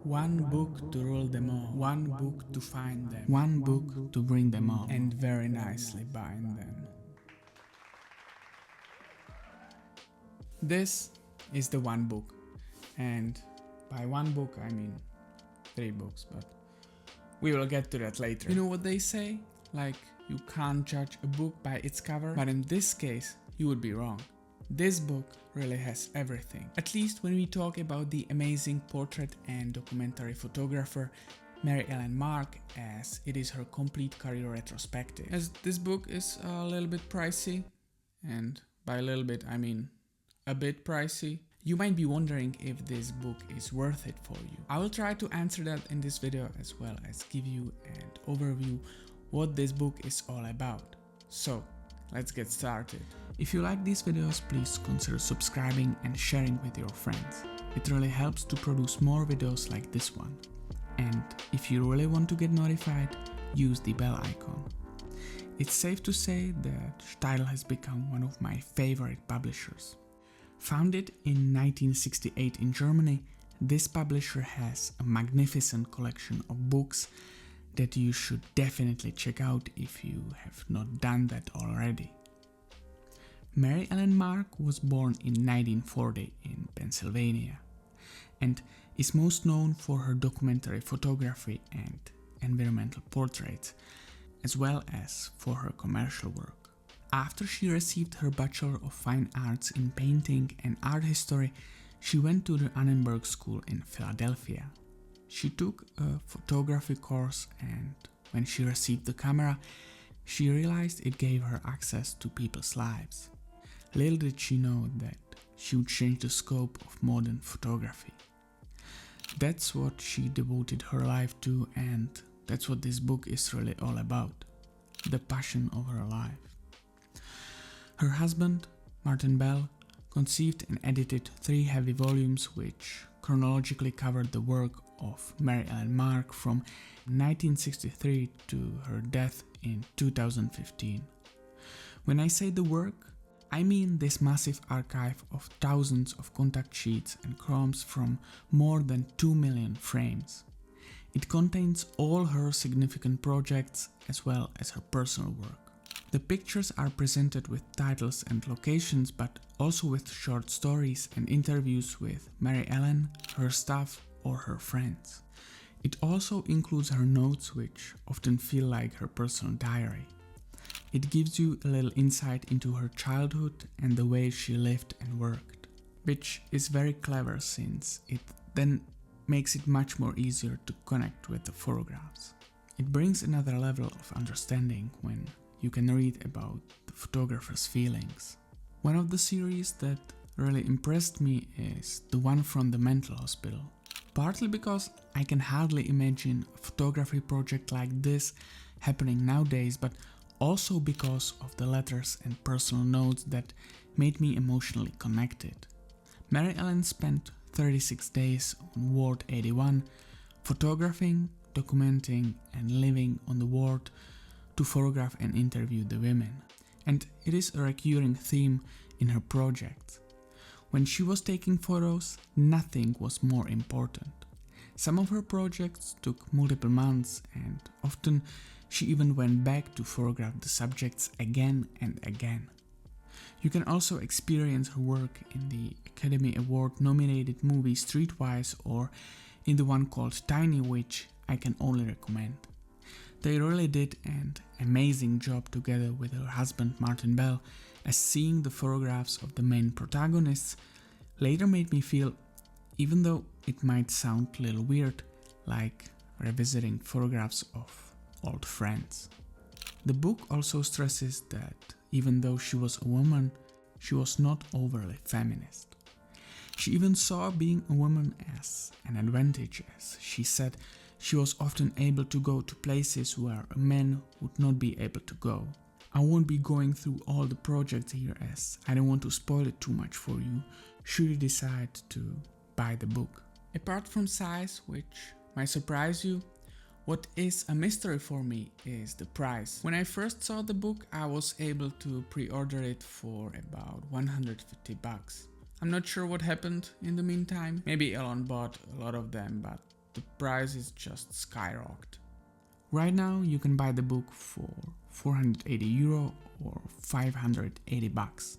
One book to rule them all, one book to find them, one book to bring them all, and very nicely bind them. This is the one book, and by one book I mean 3 books, but we will get to that later. You know what they say? Like, you can't judge a book by its cover, but in this case, you would be wrong. This book really has everything. At least when we talk about the amazing portrait and documentary photographer Mary Ellen Mark, as it is her complete career retrospective. As this book is a little bit pricey, and by a little bit I mean a bit pricey, you might be wondering if this book is worth it for you. I will try to answer that in this video, as well as give you an overview what this book is all about. So let's get started. If you like these videos, please consider subscribing and sharing with your friends. It really helps to produce more videos like this one. And if you really want to get notified, use the bell icon. It's safe to say that Steidl has become one of my favorite publishers. Founded in 1968 in Germany, this publisher has a magnificent collection of books that you should definitely check out if you have not done that already. Mary Ellen Mark was born in 1940 in Pennsylvania and is most known for her documentary photography and environmental portraits, as well as for her commercial work. After she received her Bachelor of Fine Arts in Painting and Art History, she went to the Annenberg School in Philadelphia. She took a photography course, and when she received the camera, she realized it gave her access to people's lives. Little did she know that she would change the scope of modern photography. That's what she devoted her life to, and that's what this book is really all about. The passion of her life. Her husband, Martin Bell, conceived and edited 3 heavy volumes which chronologically covered the work of Mary Ellen Mark from 1963 to her death in 2015. When I say the work, I mean this massive archive of thousands of contact sheets and chromes from more than 2 million frames. It contains all her significant projects as well as her personal work. The pictures are presented with titles and locations, but also with short stories and interviews with Mary Ellen, her staff, or her friends. It also includes her notes, which often feel like her personal diary. It gives you a little insight into her childhood and the way she lived and worked, which is very clever since it then makes it much more easier to connect with the photographs. It brings another level of understanding when you can read about the photographer's feelings. One of the series that really impressed me is the one from the mental hospital. Partly because I can hardly imagine a photography project like this happening nowadays, but also because of the letters and personal notes that made me emotionally connected. Mary Ellen spent 36 days on Ward 81, photographing, documenting, and living on the ward to photograph and interview the women. And it is a recurring theme in her projects. When she was taking photos, nothing was more important. Some of her projects took multiple months, and often she even went back to photograph the subjects again and again. You can also experience her work in the Academy Award nominated movie Streetwise, or in the one called Tiny, which I can only recommend. They really did an amazing job together with her husband Martin Bell, as seeing the photographs of the main protagonists later made me feel, even though it might sound a little weird, like revisiting photographs of old friends. The book also stresses that even though she was a woman, she was not overly feminist. She even saw being a woman as an advantage, as she said she was often able to go to places where a man would not be able to go. I won't be going through all the projects here, as I don't want to spoil it too much for you should you decide to buy the book. Apart from size, which might surprise you, what is a mystery for me is the price. When I first saw the book, I was able to pre-order it for about $150. I'm not sure what happened in the meantime. Maybe Elon bought a lot of them, but the prices just skyrocketed. Right now you can buy the book for €480 or $580.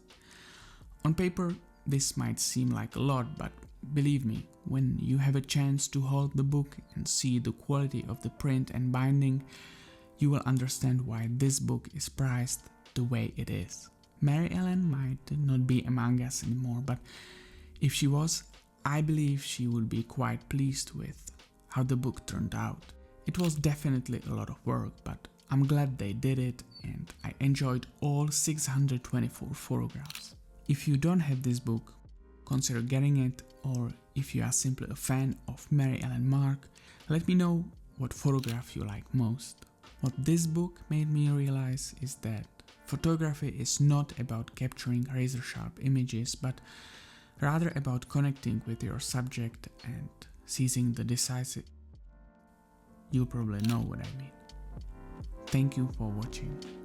On paper this might seem like a lot, but believe me, when you have a chance to hold the book and see the quality of the print and binding, you will understand why this book is priced the way it is. Mary Ellen might not be among us anymore, but if she was, I believe she would be quite pleased with how the book turned out. It was definitely a lot of work, but I'm glad they did it and I enjoyed all 624 photographs. If you don't have this book, consider getting it, or if you are simply a fan of Mary Ellen Mark, let me know what photograph you like most. What this book made me realize is that photography is not about capturing razor-sharp images, but rather about connecting with your subject and seizing the decisive. You probably know what I mean. Thank you for watching.